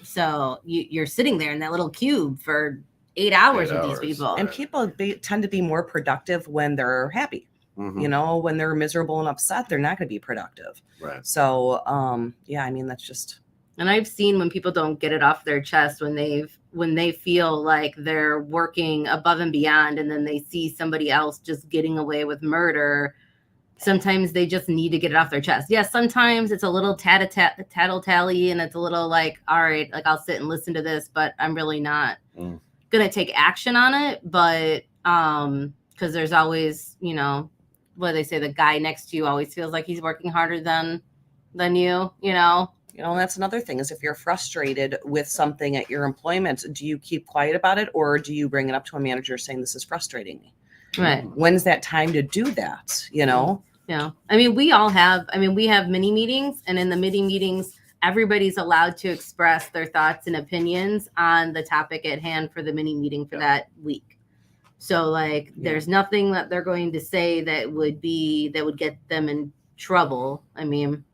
so you're sitting there in that little cube for 8 hours with these people. And people tend to be more productive when they're happy. You know, when they're miserable and upset, they're not going to be productive. Right. So, yeah, I mean, that's just. And I've seen when people don't get it off their chest when they feel like they're working above and beyond, and then they see somebody else just getting away with murder. Sometimes they just need to get it off their chest. Yes, sometimes it's a little tattle tally, and it's a little like, all right, like I'll sit and listen to this, but I'm really not gonna take action on it. But because there's always, you know, what they say, the guy next to you always feels like he's working harder than you, you know. You know, that's another thing is if you're frustrated with something at your employment, do you keep quiet about it or do you bring it up to a manager saying this is frustrating me? Right. When's that time to do that? You know? Yeah. I mean, we have mini meetings, and in the mini meetings, everybody's allowed to express their thoughts and opinions on the topic at hand for the mini meeting for that week. So like, there's nothing that they're going to say that would get them in trouble. I mean,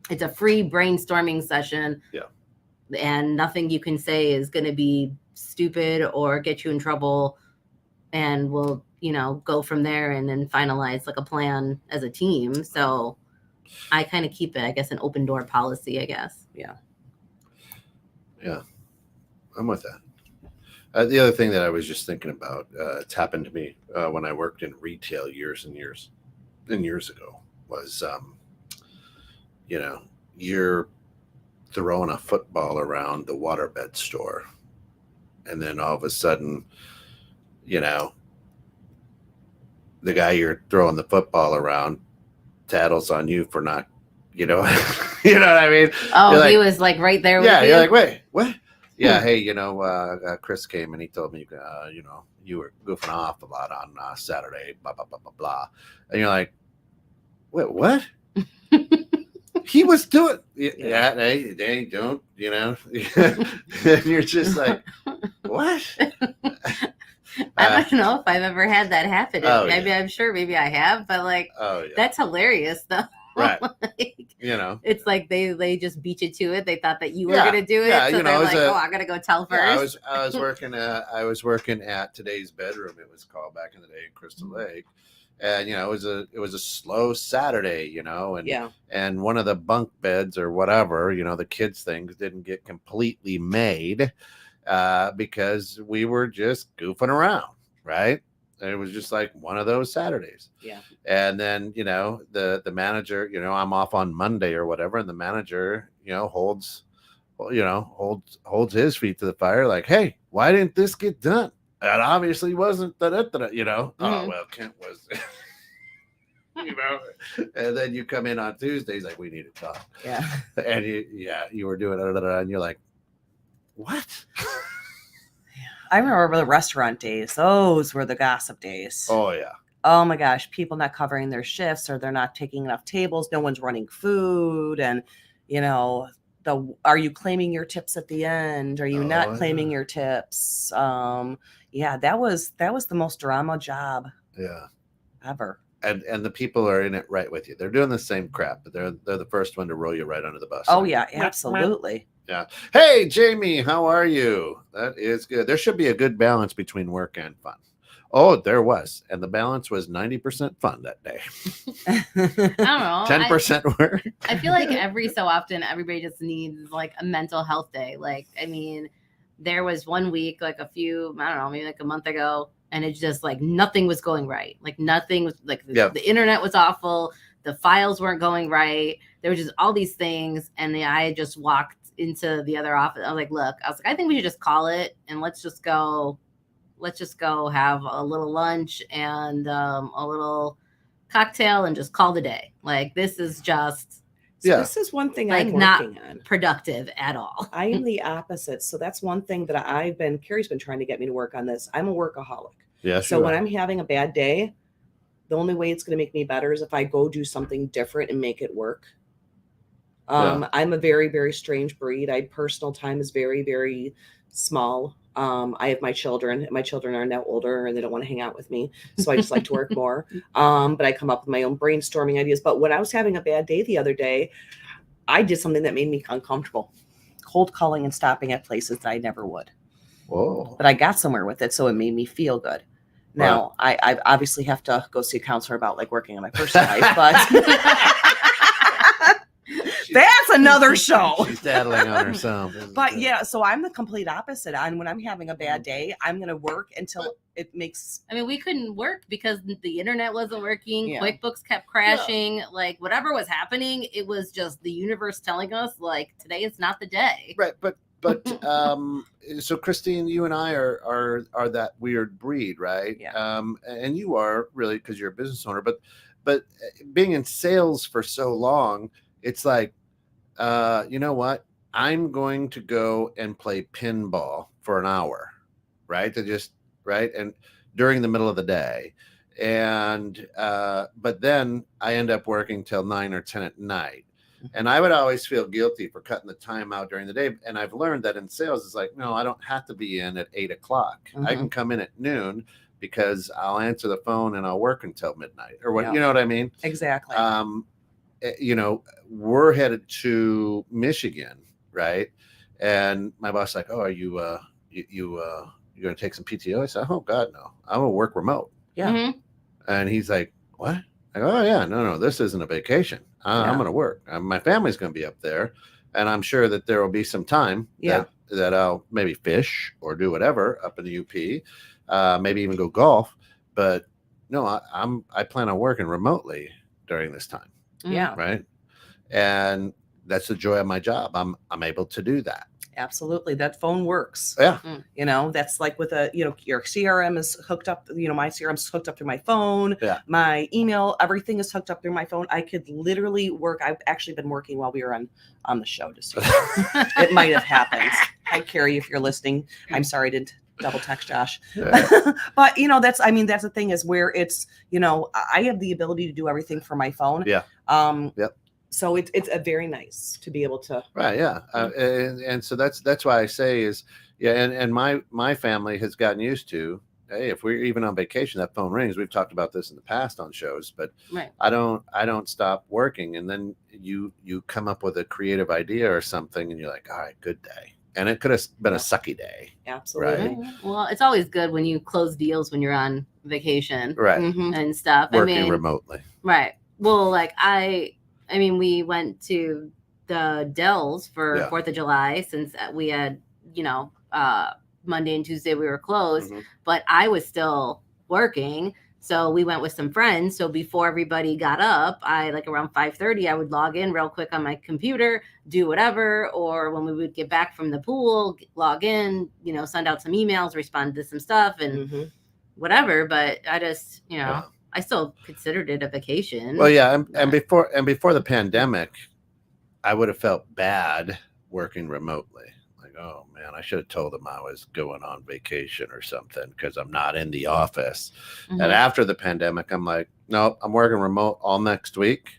it's a free brainstorming session. Yeah. And nothing you can say is going to be stupid or get you in trouble. And we'll, you know, go from there and then finalize like a plan as a team. So I kind of keep it, I guess, an open door policy, I guess. Yeah. Yeah. I'm with that. The other thing that I was just thinking about, it's happened to me when I worked in retail years ago was, you know, you're throwing a football around the waterbed store. And then all of a sudden, you know, the guy you're throwing the football around tattles on you for not, you know, you know what I mean? Oh, he was like right there with you? Yeah, you're like, wait, what? Yeah, hey, you know, Chris came and he told me, you know, you were goofing off a lot on Saturday, blah, blah, blah, blah, blah. And you're like, wait, what? He was doing, yeah, they don't, you know. And you're just like, what? I don't know if I've ever had that happen. Yeah. I'm sure maybe I have, but like, that's hilarious though. Right. Like, you know, it's like they just beat you to it. They thought that you were going to do it. Yeah, so you know, they're like, oh, I got to go tell first. I was working at Today's Bedroom. It was called back in the day in Crystal Lake. And, you know, it was a slow Saturday, you know, and one of the bunk beds or whatever, you know, the kids things didn't get completely made because we were just goofing around. Right. And it was just like one of those Saturdays. Yeah. And then, you know, the manager, you know, I'm off on Monday or whatever. And the manager, you know, holds his feet to the fire. Like, hey, why didn't this get done? That obviously wasn't you know. Oh, well, Kent was, you know. And then you come in on Tuesdays like, we need to talk. Yeah. And you were doing it, and you're like, what? I remember the restaurant days. Those were the gossip days. Oh, yeah. Oh, my gosh. People not covering their shifts or they're not taking enough tables. No one's running food. And, you know, are you claiming your tips at the end? Are you not claiming your tips? Yeah, that was the most drama job ever. And the people are in it right with you. They're doing the same crap, but they're the first one to roll you right under the bus. Oh, yeah, absolutely. Yeah. Hey, Jamie, how are you? That is good. There should be a good balance between work and fun. Oh, there was. And the balance was 90% fun that day. I don't know. 10% work. I feel like every so often everybody just needs like a mental health day. Like, I mean, there was one week, like I don't know, maybe like a month ago, and it's just like nothing was going right. Like nothing was like the internet was awful. The files weren't going right. There was just all these things. And then I just walked into the other office. I was like, I think we should just call it and let's just go have a little lunch and a little cocktail and just call the day. Like this is just this is one thing like I'm not working on. productive at all. I am the opposite. So that's one thing that Carrie's been trying to get me to work on this. I'm a workaholic. Yeah. So when I'm having a bad day, the only way it's going to make me better is if I go do something different and make it work. I'm a very, very strange breed. Personal time is very, very small. I have my children. My children are now older and they don't want to hang out with me. So I just like to work more. But I come up with my own brainstorming ideas. But when I was having a bad day the other day, I did something that made me uncomfortable. Cold calling and stopping at places that I never would. Whoa. But I got somewhere with it. So it made me feel good. Now, I obviously have to go see a counselor about like working on my personal life, but that's another show. She's daddling on herself. But yeah, so I'm the complete opposite. And when I'm having a bad day, I'm going to work until it makes. I mean, we couldn't work because the internet wasn't working. Yeah. QuickBooks kept crashing. Yeah. Like whatever was happening, it was just the universe telling us like today is not the day. Right. But so Christine, you and I are that weird breed, right? Yeah. And you are really because you're a business owner, but being in sales for so long, it's like, you know what? I'm going to go and play pinball for an hour, right? And during the middle of the day. And, but then I end up working till 9 or 10 at night. And I would always feel guilty for cutting the time out during the day. And I've learned that in sales, it's like, no, I don't have to be in at 8 o'clock. I can come in at noon because I'll answer the phone and I'll work until midnight or what, you know what I mean? Exactly. You know, we're headed to Michigan, right? And my boss like, oh, are you you're going to take some PTO? I said, oh God, no, I'm going to work remote. Yeah. Mm-hmm. And he's like, what? I go, oh yeah, no, this isn't a vacation. I'm going to work. My family's going to be up there, and I'm sure that there will be some time that I'll maybe fish or do whatever up in the UP, maybe even go golf. But no, I plan on working remotely during this time. Yeah. Right. And that's the joy of my job. I'm able to do that. Absolutely. That phone works. Yeah. You know, that's like with your CRM is hooked up, my CRM is hooked up through my phone. Yeah. My email, everything is hooked up through my phone. I could literally work. I've actually been working while we were on the show. Just so it might have happened. Hi, Carrie, if you're listening. I'm sorry I didn't double text Josh. Yeah. But that's the thing is where it's, I have the ability to do everything from my phone. Yeah. Yep. So it's a very nice to be able to. Right. Yeah. And so that's why I say is, and my family has gotten used to, hey, if we're even on vacation, that phone rings. We've talked about this in the past on shows, but I don't stop working. And then you come up with a creative idea or something and you're like, all right, good day. And it could have been a sucky day. Absolutely. Right? Well, it's always good when you close deals when you're on vacation. Right. And stuff. Working remotely. Right. Well, like I mean, we went to the Dells for 4th of July since we had, Monday and Tuesday we were closed, but I was still working. So we went with some friends. So before everybody got up, around 5:30, I would log in real quick on my computer, do whatever. Or when we would get back from the pool, log in, send out some emails, respond to some stuff and whatever. But I just, I still considered it a vacation. Well, yeah, and before the pandemic, I would have felt bad working remotely. Like, oh man, I should have told them I was going on vacation or something because I'm not in the office. And after the pandemic, I'm like, no, I'm working remote all next week.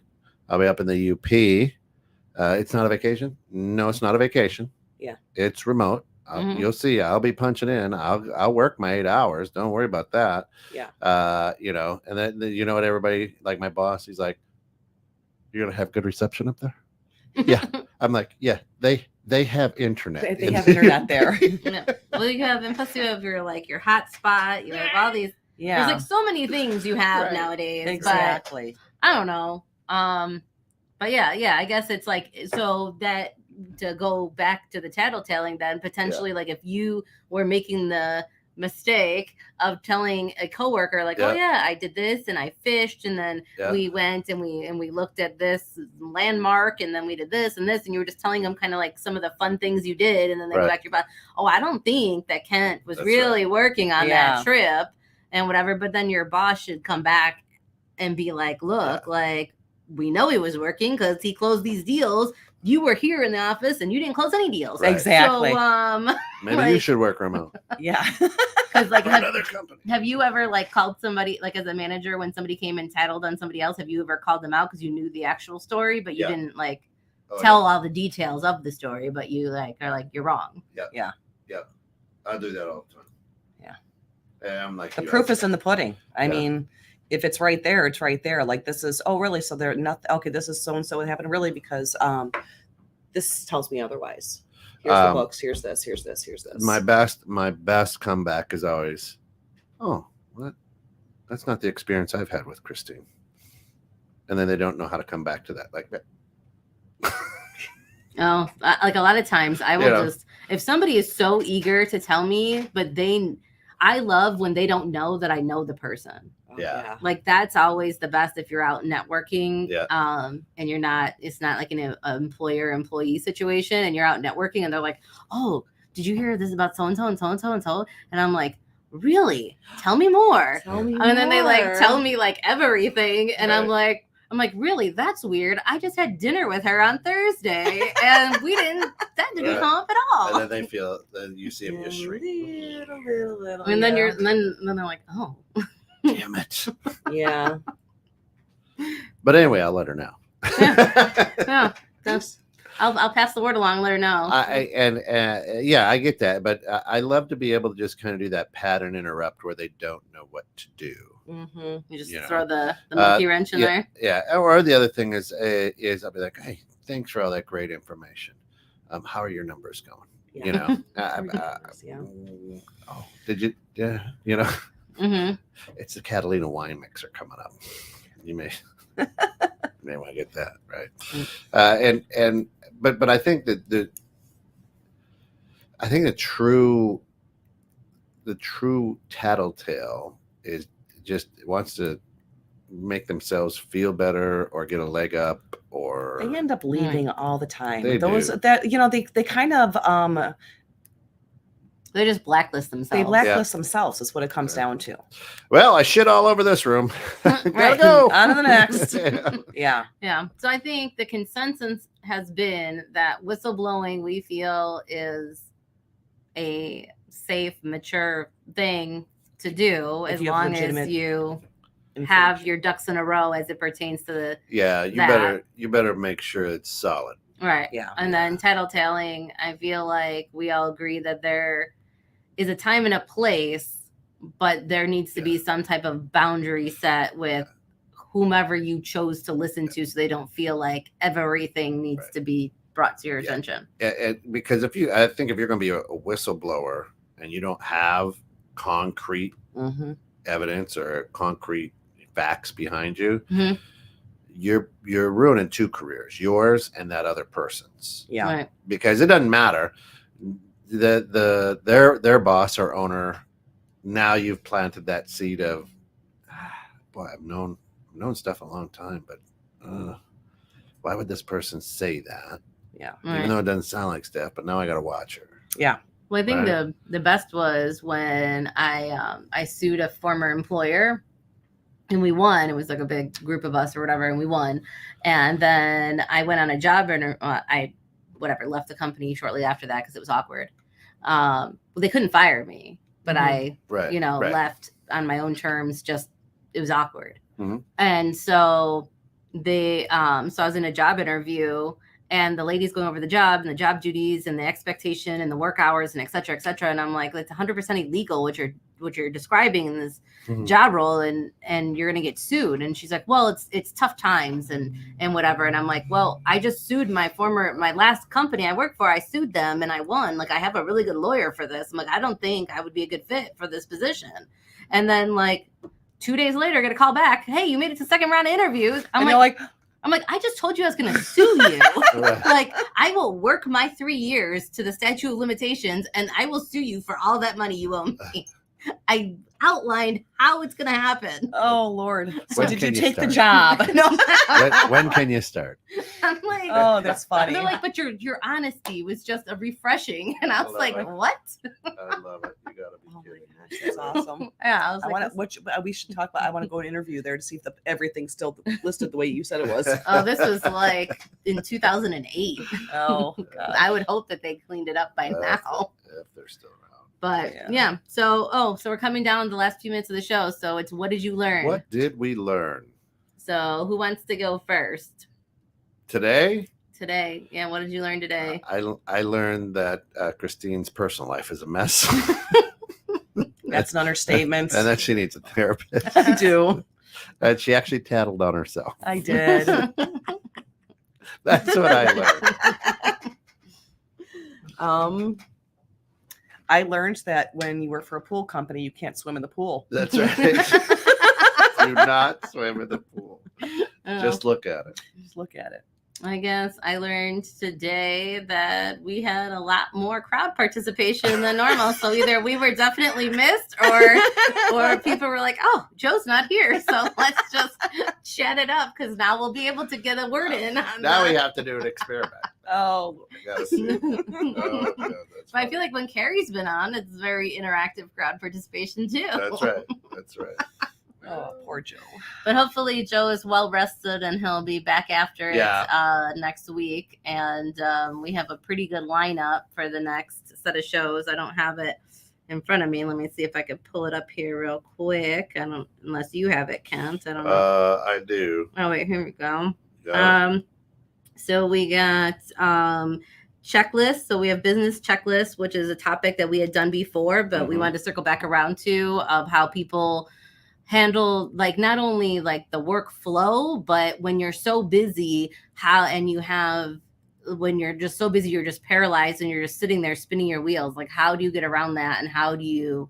I'll be up in the UP. It's not a vacation. No, it's not a vacation. Yeah, it's remote. You'll see. I'll be punching in. I'll work my 8 hours. Don't worry about that. Yeah. And then what everybody, like my boss, he's like, "You're gonna have good reception up there." Yeah. I'm like, yeah. They They have internet. They have internet there. Yeah. Well, you have, and plus you have your hotspot. You have all these. Yeah, There's so many things you have Right. nowadays. exactly. But I don't know. But yeah, I guess it's so that to go back to the tattletaling, then potentially if you were making the mistake of telling a coworker oh yeah, I did this and I fished and then we went and we looked at this landmark and then we did this and this, and you were just telling them kind of some of the fun things you did, and then they go back to your boss, oh, I don't think that Kent was really working on that trip and whatever. But then your boss should come back and be like, look, we know he was working because he closed these deals. You were here in the office and you didn't close any deals. Right. Exactly. So, maybe you should work remote. Yeah. Because another company. Have you ever called somebody as a manager when somebody came and tattled on somebody else? Have you ever called them out because you knew the actual story, but you didn't tell all the details of the story, but you are you're wrong? Yeah. I do that all the time. Yeah. And I'm the proof is in the pudding. I mean, if it's right there, it's right there. This is, oh, really? So they're not, okay, this is so-and-so what happened, really, because this tells me otherwise. Here's the books. Here's this. Here's this. Here's this. My best comeback is always, oh, what? That's not the experience I've had with Christine. And then they don't know how to come back to that. Oh, a lot of times I will just, if somebody is so eager to tell me, but I love when they don't know that I know the person. Yeah. That's always the best if you're out networking. Yeah. And you're not, it's not like an employer-employee situation, and you're out networking and they're like, oh, did you hear this about so-and-so and so-and-so and so? And I'm like, really? Tell me more. Tell me and then they more. tell me everything. And I'm like, really? That's weird. I just had dinner with her on Thursday and that didn't come up at all. And then they feel that you see them just shrink. Little, and then then they're like, oh. Damn it. Yeah. But anyway, I'll let her know. Yeah. I'll pass the word along, let her know. I get that, but I love to be able to just kind of do that pattern interrupt where they don't know what to do. Mm-hmm. You just throw the monkey wrench in there. Yeah. Or the other thing is I'll be like, hey, thanks for all that great information. How are your numbers going? Yeah. Oh, did you? Yeah. Mm-hmm. It's the Catalina wine mixer coming up. You may want to get that right. But I think that the true tattletale is just wants to make themselves feel better or get a leg up, or they end up leaving all the time. They Those do. that they kind of they just blacklist themselves. They blacklist themselves is what it comes down to. Well, I shit all over this room. Gotta Right. go. On to the next. Yeah. Yeah. So I think the consensus has been that whistleblowing, we feel, is a safe, mature thing to do If as you have long as legitimate you have your ducks in a row as it pertains to the You better make sure it's solid. right. Yeah. And then tattletaling, I feel like we all agree that there is a time and a place, but there needs to be some type of boundary set with whomever you chose to listen to, so they don't feel like everything needs to be brought to your attention. Because if you're going to be a whistleblower and you don't have concrete evidence or concrete facts behind you, you're ruining two careers, yours and that other person's. Yeah. Right. Because it doesn't matter. Their boss or owner, now you've planted that seed of, boy, I've known stuff a long time, but why would this person say that? Yeah. Even though it doesn't sound like Steph, but now I got to watch her. Yeah. Well, I think the best was when I sued a former employer and we won. It was like a big group of us or whatever, and we won. And then I went on a job interview. I left the company shortly after that because it was awkward. They couldn't fire me, but I left on my own terms. Just it was awkward. And so so I was in a job interview, and the lady's going over the job and the job duties and the expectation and the work hours and et cetera, et cetera. And I'm like, it's 100% illegal what you're describing in this job role, and you're gonna get sued. And she's like, well, it's tough times and whatever. And I'm like, well, I just sued my last company I worked for. I sued them and I won. Like, I have a really good lawyer for this. I'm like, I don't think I would be a good fit for this position. And then like 2 days later, I get a call back. Hey, you made it to second round of interviews. I'm like, I just told you I was going to sue you. Like, I will work my 3 years to the statute of limitations, and I will sue you for all that money you owe me. I outlined how it's going to happen. Oh, Lord. So When did can you you take the start? job? No. When can you start? I'm like, Oh, that's funny. they're like, but your honesty was just a refreshing. And I was like, it. what? I love it. You gotta be Oh my kidding. gosh, that's awesome. Yeah, I was I like, want to. We should talk about. I want to go and interview there to see if everything's still listed the way you said it was. oh, this was like in 2008. Oh, God. I would hope that they cleaned it up by now. If they're still around. But Yeah. yeah. So we're coming down the last few minutes of the show. So it's what did you learn? What did we learn So who wants to go first today? today? Yeah, what did you learn today? I learned that Christine's personal life is a mess, That's an understatement. and that she needs a therapist. I do. And she actually tattled on herself. I did. That's what I learned. I learned that when you work for a pool company, you can't swim in the pool. That's right. Do not swim in the pool. Just look at it. Just look at it. I guess I learned today that we had a lot more crowd participation than normal. So either we were definitely missed, or people were like, "Oh, Joe's not here, so let's just chat it up because now we'll be able to get a word in." Now we have to do an experiment. Oh, I gotta see it. Oh, God, that's But I funny. feel like when Carrie's been on, it's very interactive crowd participation too. That's right. That's right. oh, poor Joe. But hopefully Joe is well rested and he'll be back after it next week. And we have a pretty good lineup for the next set of shows. I don't have it in front of me. Let me see if I can pull it up here real quick. I don't, unless you have it, Kent. I don't know. I do. Oh wait, here we go. Got it. So we got checklists. So we have business checklists, which is a topic that we had done before, but we Mhm. wanted to circle back around to of how people handle like not only like the workflow, but when you're so busy, when you're just so busy, you're just paralyzed and you're just sitting there spinning your wheels. Like, how do you get around that, and how do you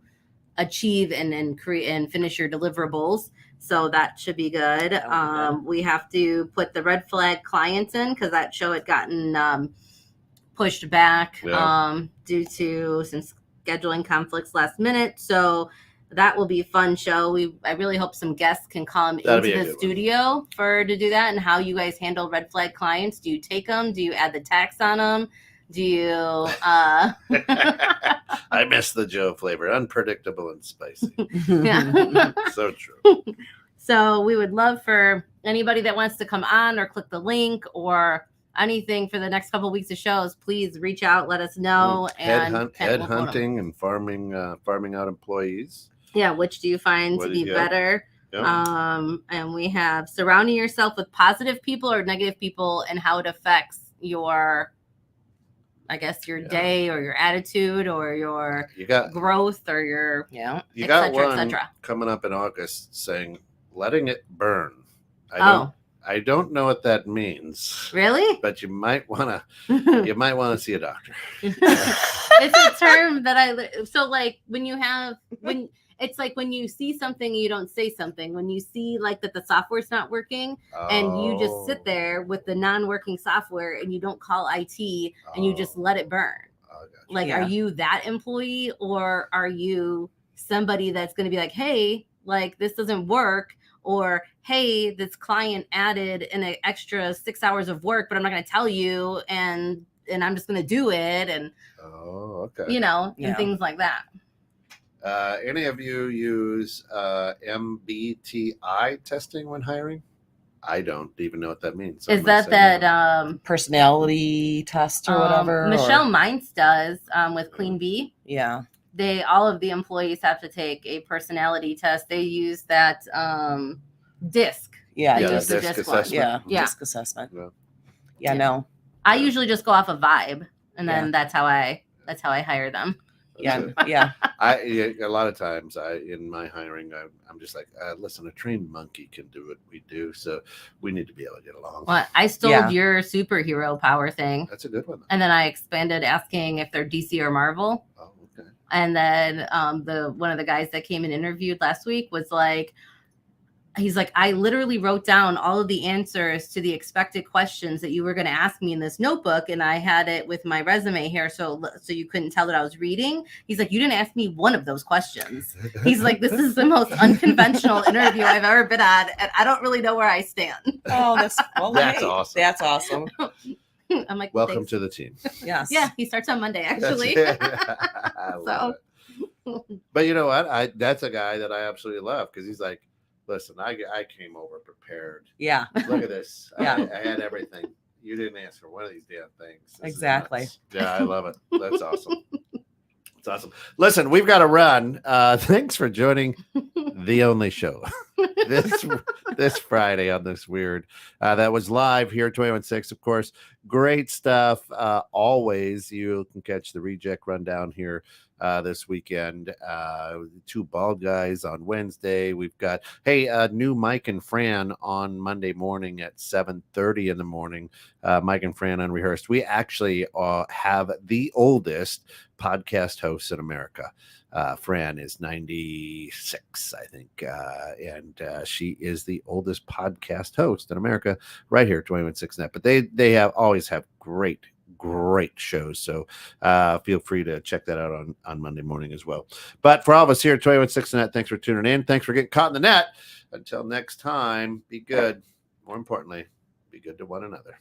achieve and create and finish your deliverables? So that should be good. We have to put the red flag clients in because that show had gotten pushed back due to some scheduling conflicts last minute. So that will be a fun show. I really hope some guests can come That'd be a into good the one. studio to do that, and how you guys handle red flag clients. Do you take them? Do you add the tax on them? Do you I miss the Joe flavor. Unpredictable and spicy. yeah. So true. So we would love for anybody that wants to come on or click the link or anything for the next couple of weeks of shows. Please reach out, let us know. And Kent will quote 'em. Headhunting and farming out employees. Yeah, which do you find What to do be you- better? Yeah. And we have surrounding yourself with positive people or negative people and how it affects your, I guess, your day or your attitude or your You got growth or your you et got cetera, et one cetera. coming up in August saying letting it burn. I don't know what that means. Really? But you might want to see a doctor. It's a term that so like when it's like when you see something you don't say something, when you see like that the software's not working and you just sit there with the non-working software and you don't call IT and you just let it burn. Oh, gotcha. Like, Yeah. are you that employee, or are you somebody that's going to be like, hey, like this doesn't work, or hey, this client added an extra 6 hours of work, but I'm not going to tell you, and I'm just going to do it, and Okay. and things like that. Any of you use MBTI testing when hiring? I don't even know what that means. So Is I'm gonna that say no. Personality test or whatever. Michelle or- Mines does with Clean Bee. Yeah. All of the employees have to take a personality test. They use that DISC. Yeah. They Yeah, use the DISC DISC one. assessment. Yeah. Yeah. Disc assessment. Yeah. Yeah. Yeah. No. I usually just go off a vibe, and then Yeah. that's how I hire them. Yeah. Yeah. A lot of times in my hiring, I'm just like, listen, a trained monkey can do what we do, so we need to be able to get along. Well, I stole Yeah. your superhero power thing, That's a good one. and then I expanded asking if they're DC or Marvel. Oh, okay. And then the one of the guys that came and interviewed last week was like, he's like, I literally wrote down all of the answers to the expected questions that you were going to ask me in this notebook, and I had it with my resume here, so you couldn't tell that I was reading. He's like, you didn't ask me one of those questions. He's like, this is the most unconventional interview I've ever been on, and I don't really know where I stand. Oh, that's That's awesome. That's awesome. I'm like, Welcome thanks. to the team. Yes. Yeah, he starts on Monday actually. I love it. But you know what? That's a guy that I absolutely love because he's like, listen, I came over prepared. Yeah. Look at this. Yeah. I had everything. You didn't answer one of these damn things. This is Exactly. nuts. Yeah, I love it. That's awesome. It's awesome. Listen, we've got to run. Thanks for joining the only show this Friday on this weird. That was live here at 21.6, of course. Great stuff. Always, you can catch the reject rundown here this weekend. Two bald guys on Wednesday. We've got new Mike and Fran on Monday morning at 7:30 in the morning. Mike and Fran unrehearsed. We actually have the oldest podcast hosts in America. Fran is 96, I think, and she is the oldest podcast host in America right here at 21.6 Net. But they always have great shows, so feel free to check that out on Monday morning as well. But for all of us here at 21.6 Net, thanks for tuning in. Thanks for getting caught in the net. Until next time, be good. More importantly, be good to one another.